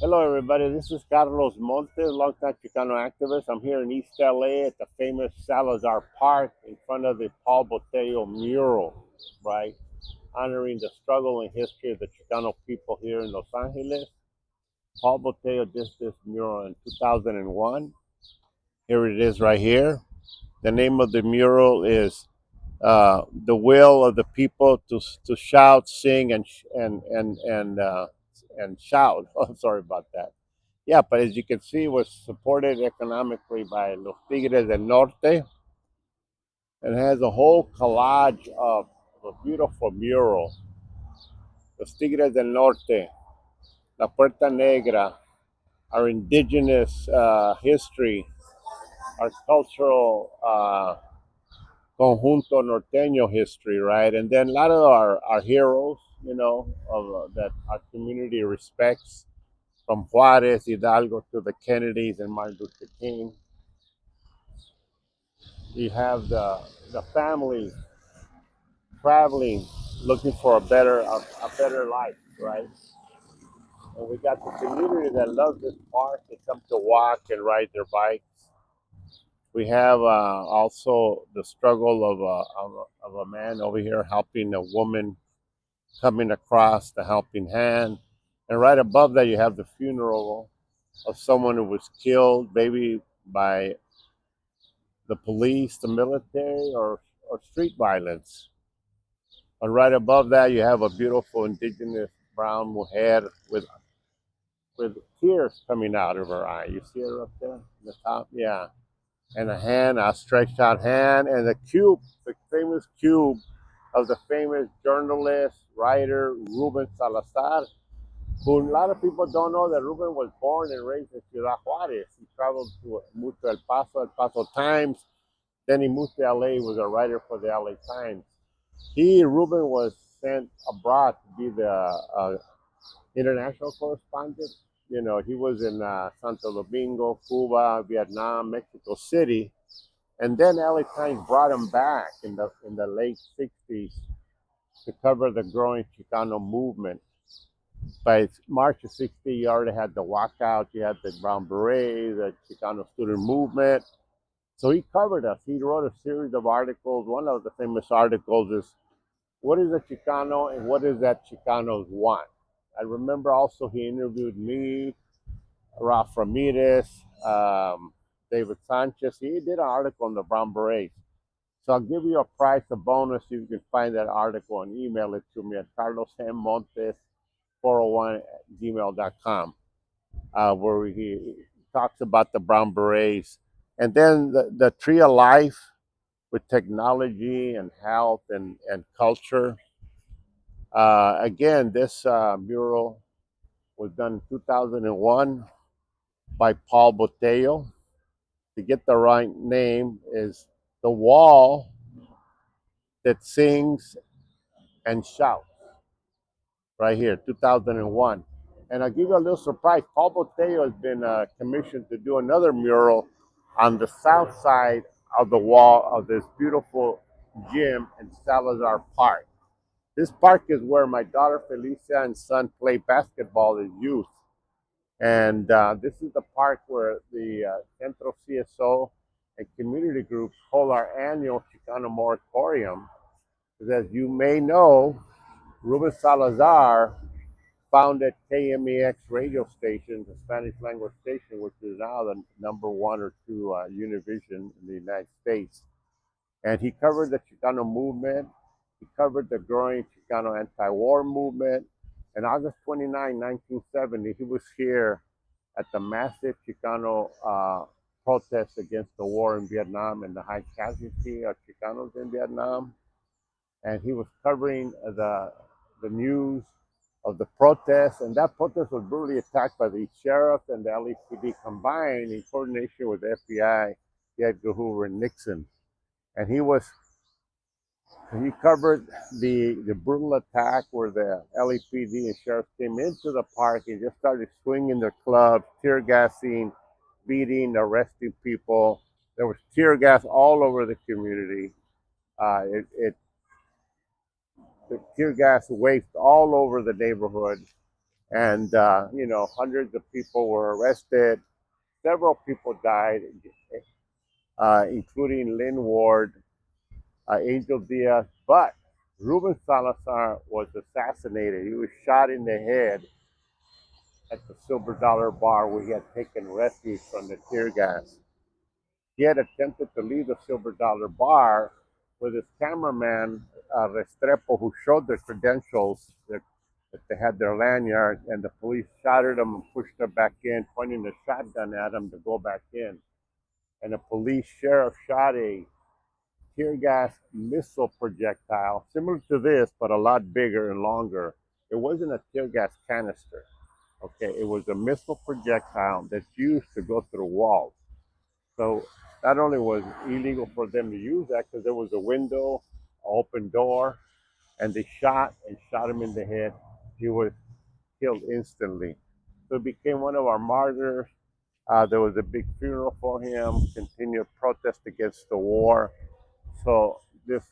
Hello, everybody. This is Carlos Montes, longtime Chicano activist. I'm here in East LA at the famous Salazar Park in front of the Paul Botello mural, right? Honoring the struggle and history of the Chicano people here in Los Angeles. Paul Botello did this mural in 2001. Here it is right here. The name of the mural is "The Will of the People to Shout, Sing, and Shout." Oh, sorry about that. Yeah, but as you can see, it was supported economically by Los Tigres del Norte and has a whole collage of a beautiful mural. Los Tigres del Norte, La Puerta Negra, our indigenous history, our cultural conjunto norteño history, right? And then a lot of our heroes, that our community respects, from Juarez, Hidalgo to the Kennedys and Martin Luther King. You have the family traveling, looking for a better life, right? And we got the community that loves this park. They come to walk and ride their bikes. We have also the struggle of a man over here helping a woman coming across the helping hand. And right above that, you have the funeral of someone who was killed, maybe by the police, the military, or street violence. And right above that, you have a beautiful indigenous brown mujer with tears coming out of her eye. You see her up there in the top? Yeah. And a hand, a stretched out hand, and the cube, the famous cube of the famous journalist, writer, Ruben Salazar, who a lot of people don't know that Ruben was born and raised in Ciudad Juarez. He traveled moved to El Paso Times. Then he moved to LA, was a writer for the LA Times. Ruben was sent abroad to be the international correspondent. He was in Santo Domingo, Cuba, Vietnam, Mexico City, and then LA Times brought him back in the late '60s to cover the growing Chicano movement. By March of '60, you already had the walkout, you had the Brown Berets, the Chicano student movement. So he covered us. He wrote a series of articles. One of the famous articles is what is a Chicano and what is that Chicanos want? I remember also he interviewed me, Ralph Ramirez, David Sanchez. He did an article on the Brown Berets. So I'll give you a price, a bonus, if you can find that article and email it to me at carlosmmontes401 at gmail.com, where he talks about the Brown Berets. And then the Tree of Life with technology and health and culture. Again, this mural was done in 2001 by Paul Botello. To get the right name is The Wall That Sings and Shouts, right here, 2001. And I'll give you a little surprise. Paul Botello has been commissioned to do another mural on the south side of the wall of this beautiful gym in Salazar Park. This park is where my daughter Felicia and son play basketball as youth. And this is the park where the Centro CSO and community groups hold our annual Chicano Moratorium. Because as you may know, Ruben Salazar founded KMEX radio station, the Spanish language station, which is now the number one or two Univision in the United States. And he covered the Chicano movement. He covered the growing Chicano anti-war movement. And August 29, 1970, he was here at the massive Chicano protest against the war in Vietnam and the high casualty of Chicanos in Vietnam. And he was covering the news of the protest. And that protest was brutally attacked by the sheriff and the LAPD combined in coordination with the FBI, Ed Edgar Hoover and Nixon. And he covered the brutal attack where the LAPD and sheriff came into the park and just started swinging their clubs, tear gassing, beating, arresting people. There was tear gas all over the community. The tear gas wafted all over the neighborhood. And hundreds of people were arrested. Several people died, including Lynn Ward, Angel Diaz. But Ruben Salazar was assassinated. He was shot in the head at the Silver Dollar Bar where he had taken refuge from the tear gas. He had attempted to leave the Silver Dollar Bar with his cameraman, Restrepo, who showed their credentials, that they had their lanyard, and the police shouted him and pushed him back in, pointing the shotgun at him to go back in. And a police sheriff shot a tear gas missile projectile, similar to this, but a lot bigger and longer. It wasn't a tear gas canister. Okay, it was a missile projectile that's used to go through walls. So not only was it illegal for them to use that because there was a window, an open door, and they shot him in the head. He was killed instantly. So he became one of our martyrs. There was a big funeral for him, continued protest against the war. So this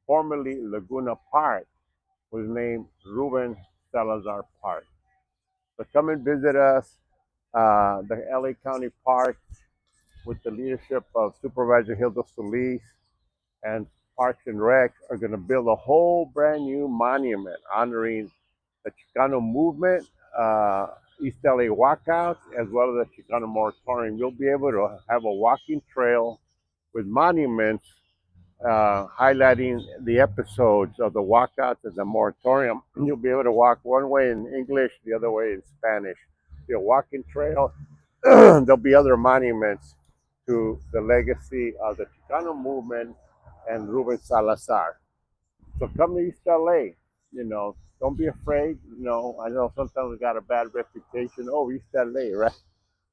formerly Laguna Park was named Ruben Salazar Park. So come and visit us. The LA County Park, with the leadership of Supervisor Hilda Solis and Parks and Rec, are going to build a whole brand new monument honoring the Chicano Movement, East LA walkouts, as well as the Chicano Moratorium. You'll be able to have a walking trail with monuments highlighting the episodes of the walkouts and the moratorium. You'll be able to walk one way in English, the other way in Spanish. Be a walking trail. There'll be other monuments to the legacy of the Chicano movement and Ruben Salazar. So come to East LA. Don't be afraid. I know sometimes we got a bad reputation. Oh, East LA, right?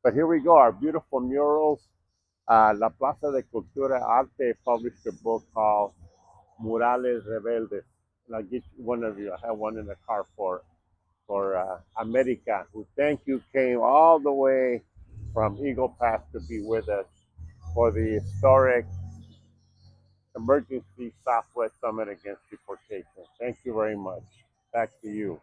But here we go. Our beautiful murals. La Plaza de Cultura Arte published a book called Murales Rebeldes. And I'll get one of you. I have one in the car for America, who thank you came all the way from Eagle Pass to be with us for the historic Emergency Southwest Summit Against Deportation. Thank you very much. Back to you.